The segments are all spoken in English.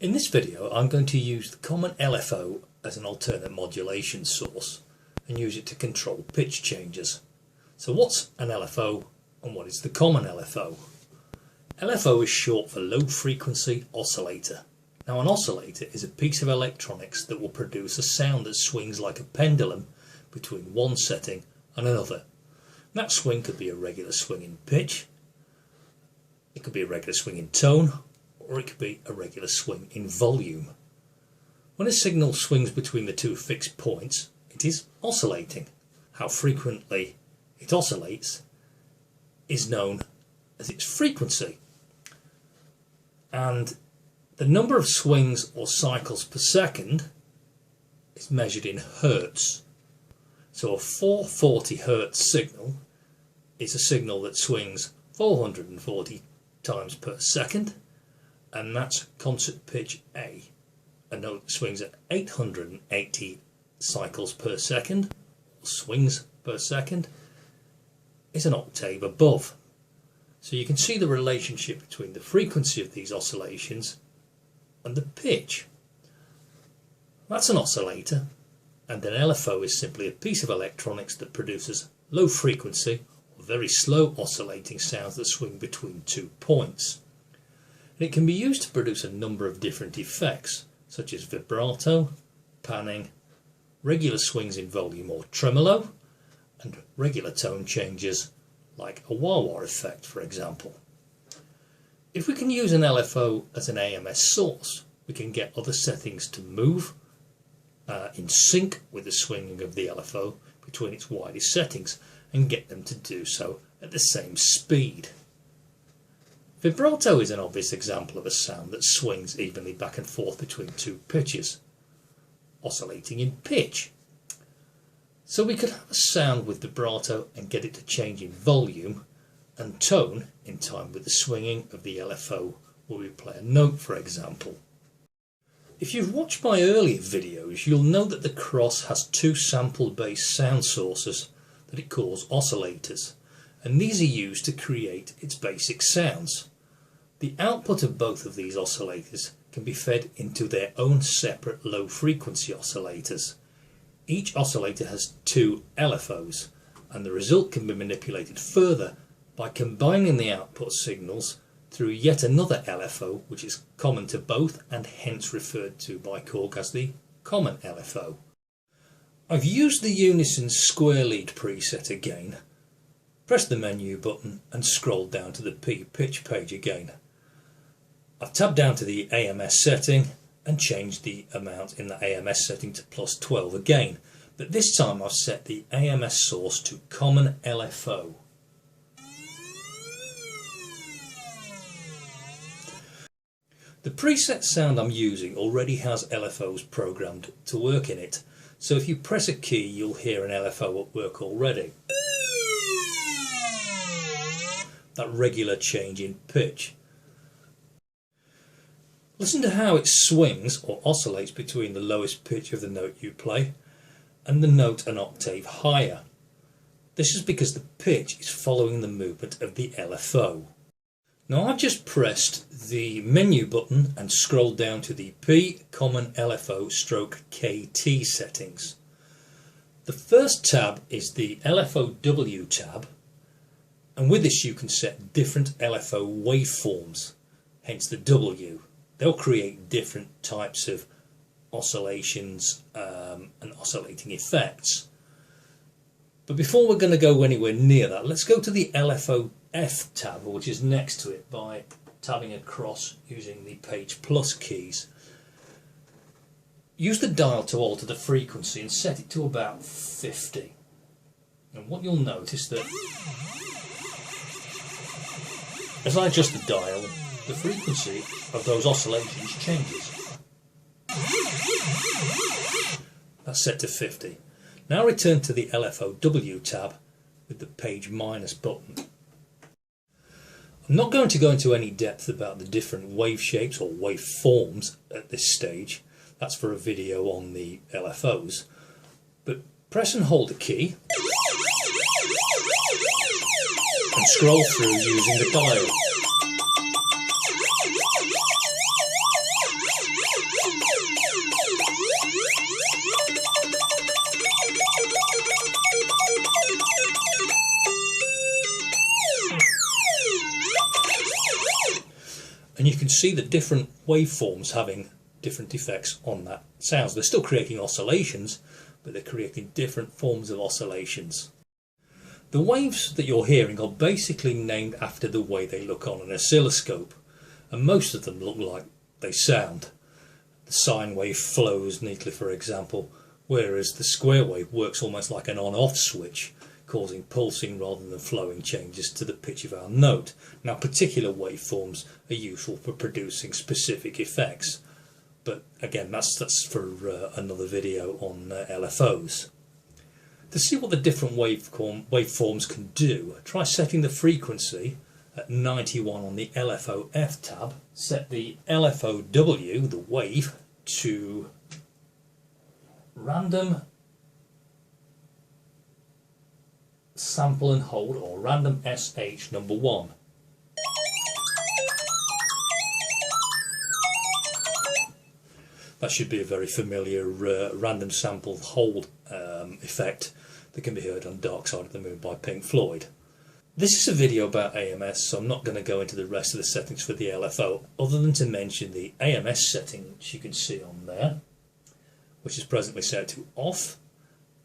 In this video I'm going to use the common LFO as an alternate modulation source and use it to control pitch changes. So what's an LFO and what is the common LFO? LFO is short for low frequency oscillator. Now an oscillator is a piece of electronics that will produce a sound that swings like a pendulum between one setting and another. That swing could be a regular swing in pitch, it could be a regular swing in tone, or it could be a regular swing in volume. When a signal swings between the two fixed points, it is oscillating. How frequently it oscillates is known as its frequency. And the number of swings or cycles per second is measured in hertz. So a 440 hertz signal is a signal that swings 440 times per second, and that's concert pitch A. A note that swings at 880 cycles per second, or swings per second, is an octave above. So you can see the relationship between the frequency of these oscillations and the pitch. That's an oscillator, and an LFO is simply a piece of electronics that produces low frequency or very slow oscillating sounds that swing between 2 points. And it can be used to produce a number of different effects, such as vibrato, panning, regular swings in volume or tremolo, and regular tone changes like a wah-wah effect, for example. If we can use an LFO as an AMS source, we can get other settings to move in sync with the swinging of the LFO between its widest settings and get them to do so at the same speed. Vibrato is an obvious example of a sound that swings evenly back and forth between two pitches, oscillating in pitch. So we could have a sound with vibrato and get it to change in volume and tone in time with the swinging of the LFO where we play a note, for example. If you've watched my earlier videos, you'll know that the Kross has two sample-based sound sources that it calls oscillators, and these are used to create its basic sounds. The output of both of these oscillators can be fed into their own separate low-frequency oscillators. Each oscillator has two LFOs, and the result can be manipulated further by combining the output signals through yet another LFO, which is common to both and hence referred to by Korg as the common LFO. I've used the Unison square lead preset again, pressed the menu button and scrolled down to the P pitch page again. I've tabbed down to the AMS setting and changed the amount in the AMS setting to +12 again, but this time I've set the AMS source to common LFO. The preset sound I'm using already has LFOs programmed to work in it, so if you press a key you'll hear an LFO at work already. That regular change in pitch. Listen to how it swings or oscillates between the lowest pitch of the note you play and the note an octave higher. This is because the pitch is following the movement of the LFO. Now I've just pressed the menu button and scrolled down to the P common LFO stroke KT settings. The first tab is the LFOW tab, and with this you can set different LFO waveforms, hence the W. They'll create different types of oscillations and oscillating effects. But before we're going to go anywhere near that, let's go to the LFOF tab, which is next to it, by tabbing across using the page plus keys. Use the dial to alter the frequency and set it to about 50. And what you'll notice that as I adjust the dial, the frequency of those oscillations changes. That's set to 50. Now return to the LFOW tab with the page minus button. I'm not going to go into any depth about the different wave shapes or waveforms at this stage. That's for a video on the LFOs. But press and hold the key and scroll through using the dial. can see the different waveforms having different effects on that sounds. They're still creating oscillations, but they're creating different forms of oscillations. The waves that you're hearing are basically named after the way they look on an oscilloscope, and most of them look like they sound. The sine wave flows neatly, for example, whereas the square wave works almost like an on-off switch, causing pulsing rather than flowing changes to the pitch of our note. Now, particular waveforms are useful for producing specific effects, but again, that's for another video on LFOs. To see what the different waveforms can do, try setting the frequency at 91 on the LFO F tab. Set the LFOW, the wave, to random sample and hold, or random SH number 1. That should be a very familiar random sample hold effect that can be heard on Dark Side of the Moon by Pink Floyd. This is a video about AMS, so I'm not going to go into the rest of the settings for the LFO, other than to mention the AMS setting, which you can see on there, which is presently set to off,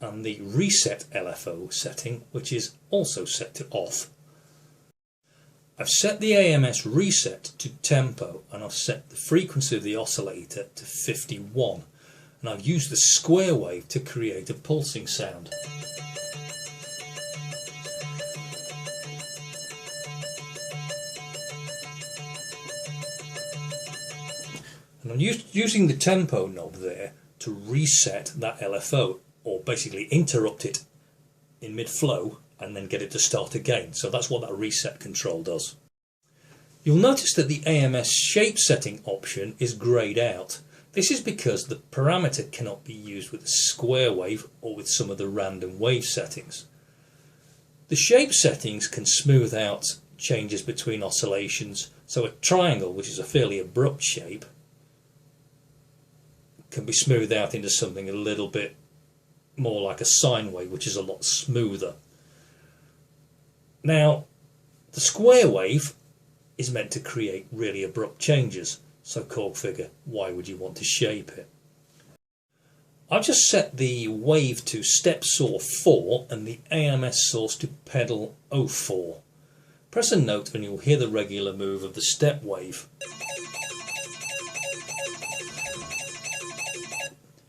and the reset LFO setting, which is also set to off. I've set the AMS reset to tempo, and I've set the frequency of the oscillator to 51, and I've used the square wave to create a pulsing sound. And I'm using the tempo knob there to reset that LFO, or basically interrupt it in mid-flow and then get it to start again. So that's what that reset control does. You'll notice that the AMS shape setting option is greyed out. This is because the parameter cannot be used with a square wave or with some of the random wave settings. The shape settings can smooth out changes between oscillations, so a triangle, which is a fairly abrupt shape, can be smoothed out into something a little bit more like a sine wave, which is a lot smoother. Now, the square wave is meant to create really abrupt changes, so Korg figure, why would you want to shape it? I've just set the wave to step saw 4 and the AMS source to pedal 04. Press a note and you'll hear the regular move of the step wave.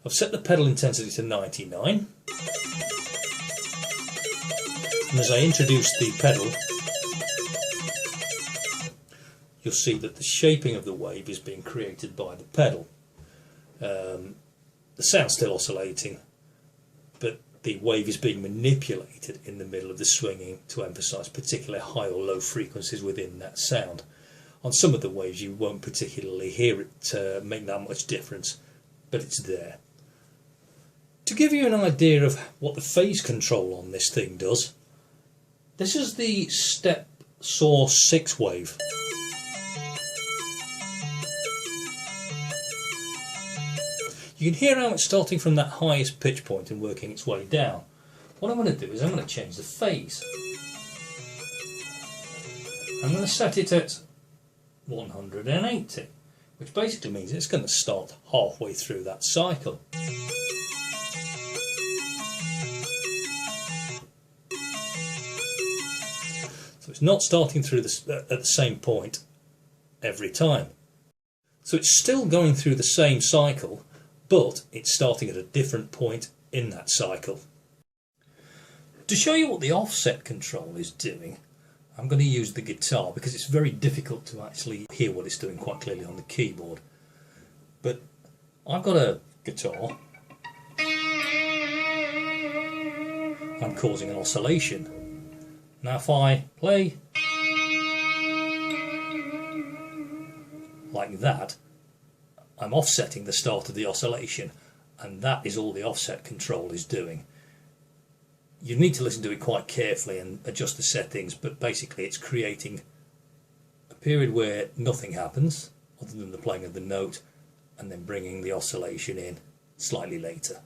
I've set the pedal intensity to 99, and as I introduce the pedal, you'll see that the shaping of the wave is being created by the pedal. The sound's still oscillating, but the wave is being manipulated in the middle of the swinging to emphasise particular high or low frequencies within that sound. On some of the waves you won't particularly hear it make that much difference, but it's there. To give you an idea of what the phase control on this thing does, this is the step saw 6 wave. You can hear how it's starting from that highest pitch point and working its way down. What I'm going to do is I'm going to change the phase. I'm going to set it at 180, which basically means it's going to start halfway through that cycle. So it's not starting through at the same point every time. So it's still going through the same cycle, but it's starting at a different point in that cycle. To show you what the offset control is doing, I'm going to use the guitar because it's very difficult to actually hear what it's doing quite clearly on the keyboard. But I've got a guitar. I'm causing an oscillation. Now if I play like that, I'm offsetting the start of the oscillation, and that is all the offset control is doing. You need to listen to it quite carefully and adjust the settings, but basically it's creating a period where nothing happens other than the playing of the note, and then bringing the oscillation in slightly later.